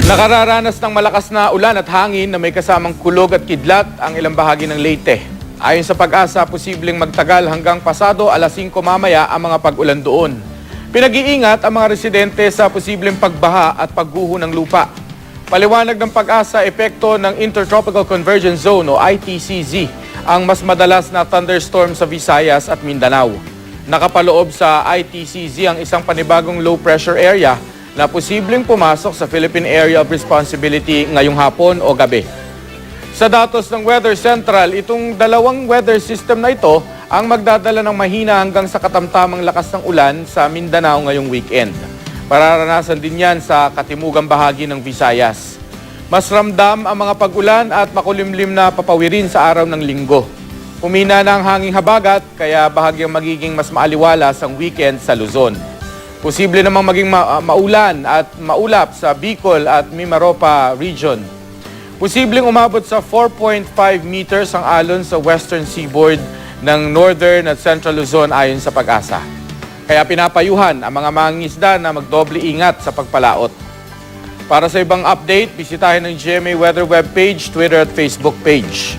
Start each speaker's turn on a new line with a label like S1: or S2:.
S1: Nakararanas ng malakas na ulan at hangin na may kasamang kulog at kidlat ang ilang bahagi ng Leyte. Ayon sa Pag-asa, posibleng magtagal hanggang pasado alas 5 mamaya ang mga pag-ulan doon. Pinag-iingat ang mga residente sa posibleng pagbaha at pagguho ng lupa. Paliwanag ng Pag-asa, epekto ng Intertropical Convergence Zone o ITCZ ang mas madalas na thunderstorm sa Visayas at Mindanao. Nakapaloob sa ITCZ ang isang panibagong low pressure area na posibleng pumasok sa Philippine Area of Responsibility ngayong hapon o gabi. Sa datos ng Weather Central, itong dalawang weather system na ito ang magdadala ng mahina hanggang sa katamtamang lakas ng ulan sa Mindanao ngayong weekend. Mararanasan din yan sa katimugang bahagi ng Visayas. Mas ramdam ang mga pag-ulan at makulimlim na papawirin sa araw ng linggo. Humina na ang hanging habagat kaya bahagyang magiging mas maaliwalas ang weekend sa Luzon. Posible namang maging maulan at maulap sa Bicol at Mimaropa region. Posibleng umabot sa 4.5 meters ang alon sa western seaboard ng northern at central Luzon ayon sa Pag-asa. Kaya pinapayuhan ang mga mangingisda na magdoble ingat sa pagpalaot. Para sa ibang update, bisitahin ang GMA Weather webpage, Twitter at Facebook page.